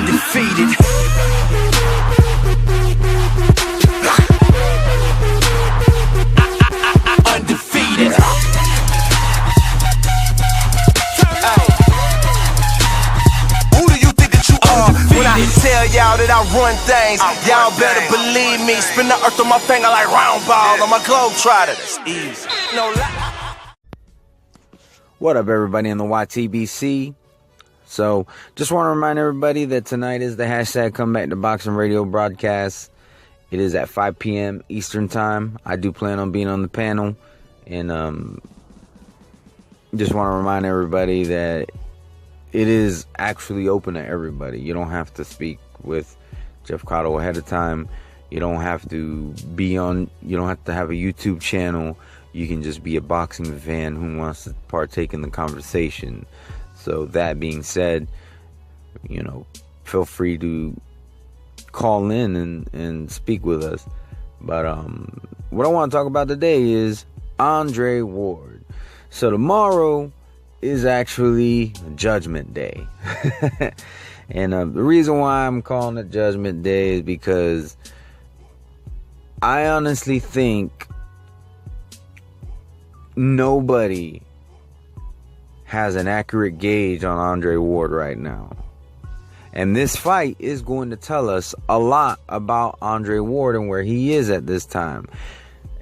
undefeated. Undefeated. Who do you think that you are? When I tell y'all that I run things, y'all better believe me. Spin the earth on my finger like round ball. I'm a globetrotter. That's easy. No lie. What up, everybody in the YTBC? So, just want to remind everybody that tonight is the hashtag Comeback to Boxing Radio broadcast. It is at 5 p.m. Eastern Time. I do plan on being on the panel. And just want to remind everybody that it is actually open to everybody. You don't have to speak with Jeff Cotto ahead of time. You don't have to you don't have to have a YouTube channel. You can just be a boxing fan who wants to partake in the conversation. So that being said, feel free to call in and speak with us. But what I want to talk about today is Andre Ward. So tomorrow is actually Judgment Day. And the reason why I'm calling it Judgment Day is because I honestly think nobody has an accurate gauge on Andre Ward right now. And this fight is going to tell us a lot about Andre Ward and where he is at this time.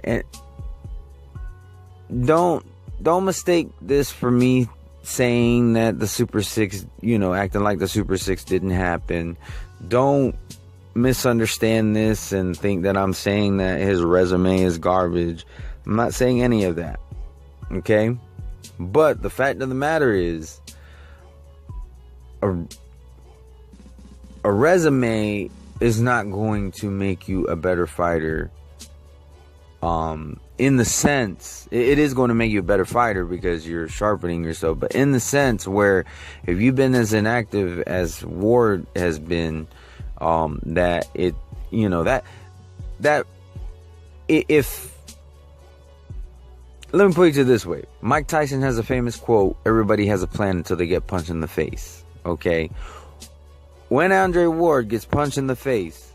And don't mistake this for me saying that the Super 6, acting like the Super 6 didn't happen. Don't misunderstand this and think that I'm saying that his resume is garbage. I'm not saying any of that. Okay? But the fact of the matter is, a resume is not going to make you a better fighter. In the sense, it is going to make you a better fighter because you're sharpening yourself. But in the sense where, if you've been as inactive as Ward has been, let me put it to this way. Mike Tyson has a famous quote, everybody has a plan until they get punched in the face. Okay? When Andre Ward gets punched in the face,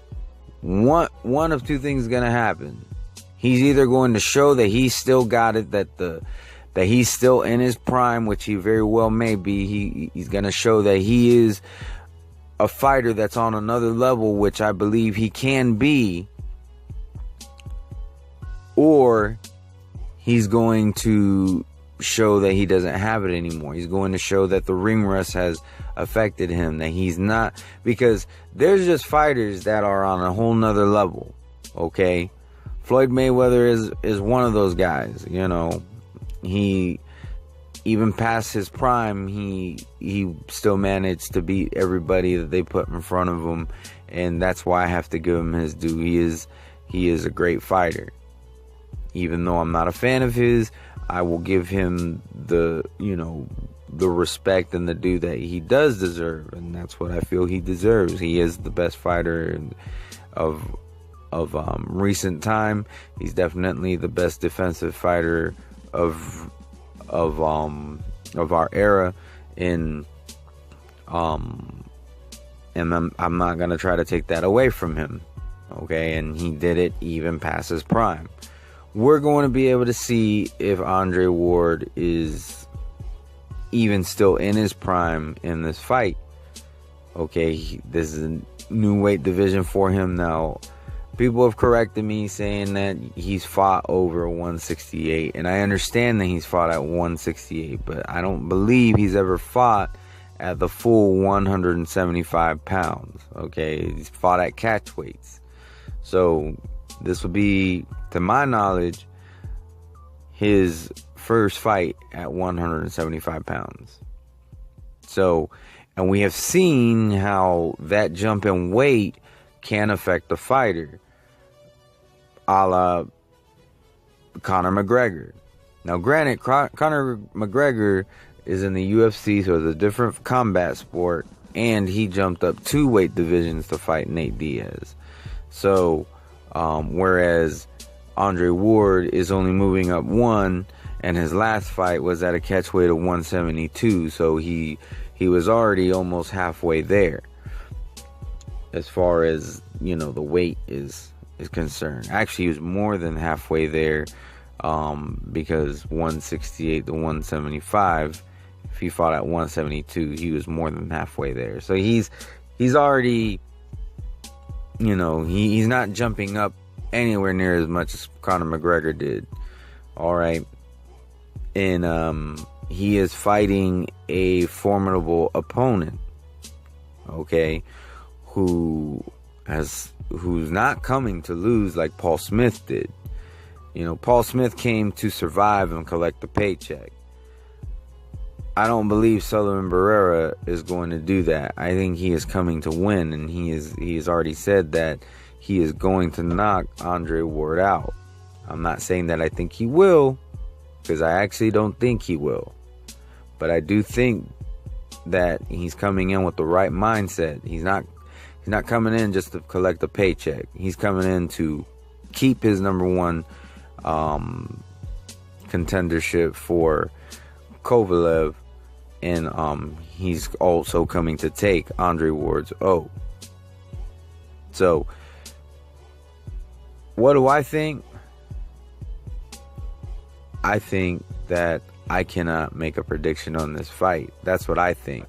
one of two things is going to happen. He's either going to show that he's still got it, that he's still in his prime, which he very well may be. He's going to show that he is a fighter that's on another level, which I believe he can be. Or he's going to show that he doesn't have it anymore. He's going to show that the ring rust has affected him, that he's not, because there's just fighters that are on a whole nother level. Okay? Floyd Mayweather is one of those guys. He, even past his prime, he still managed to beat everybody that they put in front of him, and that's why I have to give him his due. He is a great fighter. Even though I'm not a fan of his, I will give him the respect and the due that he does deserve, and that's what I feel he deserves. He is the best fighter of recent time. He's definitely the best defensive fighter of our era, and I'm not gonna try to take that away from him. Okay, and he did it even past his prime. We're going to be able to see if Andre Ward is even still in his prime in this fight. Okay, this is a new weight division for him now. People have corrected me saying that he's fought over 168, and I understand that he's fought at 168, but I don't believe he's ever fought at the full 175 pounds. Okay, he's fought at catch weights. So this would be, to my knowledge, his first fight at 175 pounds. So, and we have seen how that jump in weight can affect the fighter, a la Conor McGregor. Now, granted, Conor McGregor is in the UFC, so it's a different combat sport, and he jumped up 2 weight divisions to fight Nate Diaz. So, whereas Andre Ward is only moving up 1, and his last fight was at a catch weight of 172, so he was already almost halfway there. as far as, you know, the weight is concerned. Actually, he was more than halfway there, because 168 to 175, if he fought at 172, he was more than halfway there. So he's already, you know, he's not jumping up anywhere near as much as Conor McGregor did. All right. And he is fighting a formidable opponent, okay, who's not coming to lose like Paul Smith did. You know, Paul Smith came to survive and collect the paycheck. I don't believe Sullivan Barrera is going to do that. I think he is coming to win, and he has already said that he is going to knock Andre Ward out. I'm not saying that I think he will, because I actually don't think he will. But I do think that he's coming in with the right mindset. He's not coming in just to collect a paycheck. He's coming in to keep his number one contendership for Kovalev, and he's also coming to take Andre Ward's O. So, what do I think? I think that I cannot make a prediction on this fight. That's what I think.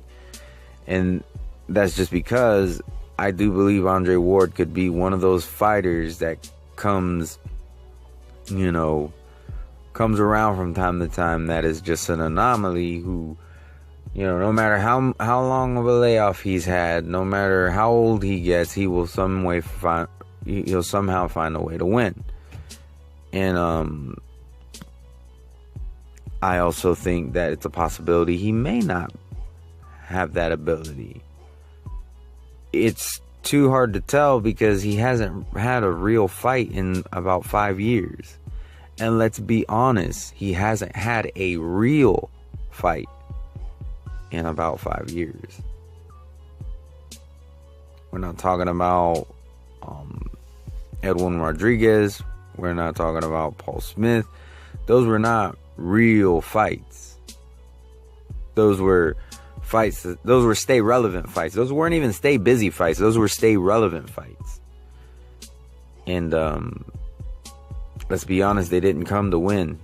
And that's just because I do believe Andre Ward could be one of those fighters that comes around from time to time that is just an anomaly who, you know, no matter how long of a layoff he's had, no matter how old he gets, he'll somehow find a way to win. And I also think that it's a possibility he may not have that ability. It's too hard to tell because he hasn't had a real fight in about 5 years. And let's be honest, he hasn't had a real fight in about 5 years. We're not talking about Edwin Rodriguez. We're not talking about Paul Smith. Those were not real fights. Those were fights. Those were stay relevant fights. Those weren't even stay busy fights. Those were stay relevant fights. And let's be honest, they didn't come to win.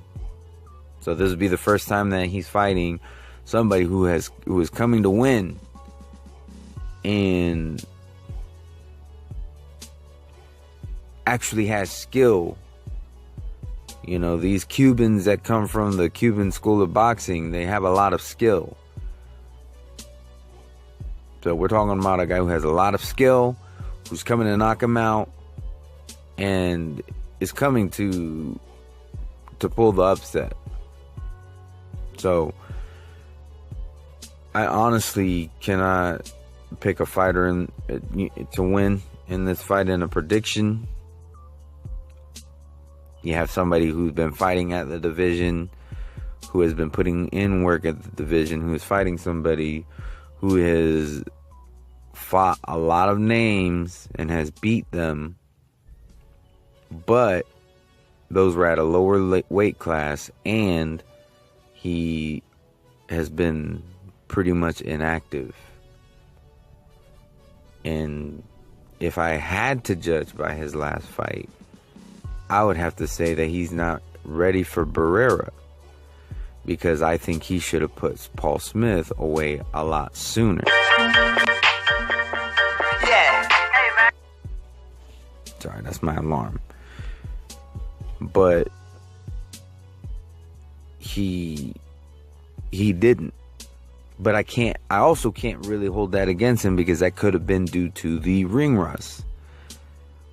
So this would be the first time that he's fighting somebody who is coming to win, and actually has skill. You know, these Cubans that come from the Cuban school of boxing, they have a lot of skill. So we're talking about a guy who has a lot of skill, who's coming to knock him out, and is coming to pull the upset. So I honestly cannot pick a fighter to win in this fight in a prediction. You have somebody who's been fighting at the division, who has been putting in work at the division, who is fighting somebody who has fought a lot of names and has beat them, but those were at a lower weight class, and he has been pretty much inactive. And if I had to judge by his last fight, I would have to say that he's not ready for Barrera, because I think he should have put Paul Smith away a lot sooner. Yeah. Hey, man. Sorry, that's my alarm. But he didn't. But I also can't really hold that against him, because that could have been due to the ring rust.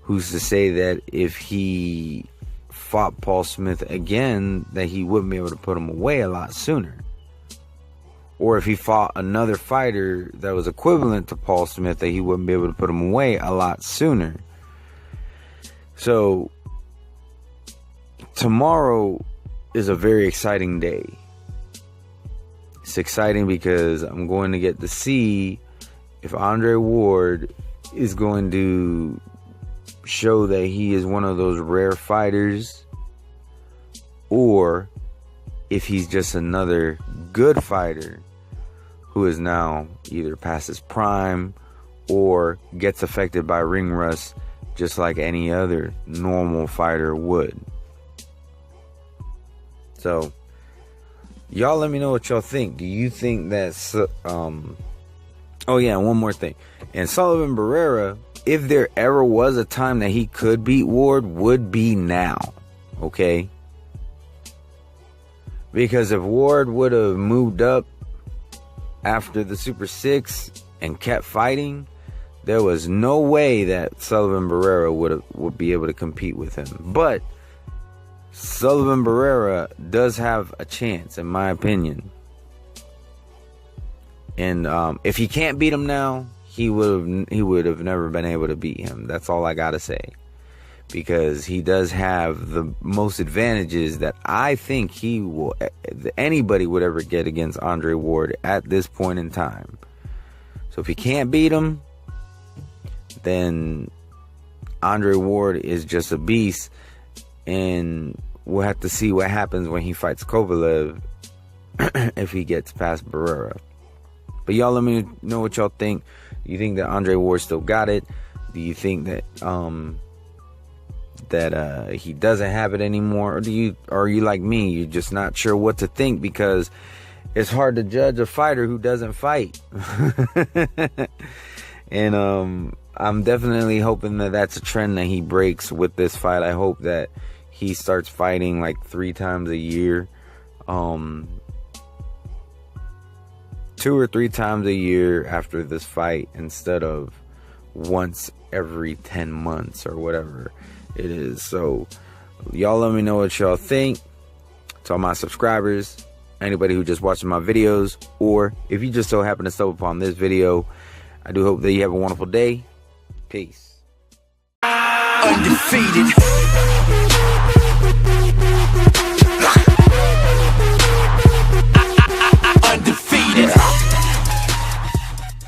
Who's to say that if he fought Paul Smith again, that he wouldn't be able to put him away a lot sooner? Or if he fought another fighter that was equivalent to Paul Smith, that he wouldn't be able to put him away a lot sooner? So tomorrow is a very exciting day. It's exciting because I'm going to get to see if Andre Ward is going to show that he is one of those rare fighters, or if he's just another good fighter who is now either past his prime or gets affected by ring rust just like any other normal fighter would. So, y'all let me know what y'all think. Do you think that's... Oh yeah, one more thing. And Sullivan Barrera, if there ever was a time that he could beat Ward, would be now. Okay? Because if Ward would have moved up after the Super 6 and kept fighting, there was no way that Sullivan Barrera would be able to compete with him. But Sullivan Barrera does have a chance, in my opinion. And if he can't beat him now, he would have never been able to beat him. That's all I gotta say, because he does have the most advantages that I think anybody would ever get against Andre Ward at this point in time. So if he can't beat him, then Andre Ward is just a beast, and we'll have to see what happens when he fights Kovalev if he gets past Barrera. But y'all let me know what y'all think. Do you think that Andre Ward still got it? Do you think that he doesn't have it anymore? Or are you like me? You're just not sure what to think, because it's hard to judge a fighter who doesn't fight. And I'm definitely hoping that that's a trend that he breaks with this fight. I hope that he starts fighting like 3 times a year. 2 or 3 times a year after this fight, instead of once every 10 months or whatever it is. So y'all let me know what y'all think. To all my subscribers, anybody who just watching my videos, or if you just so happen to stumble upon this video, I do hope that you have a wonderful day. Peace. Undefeated.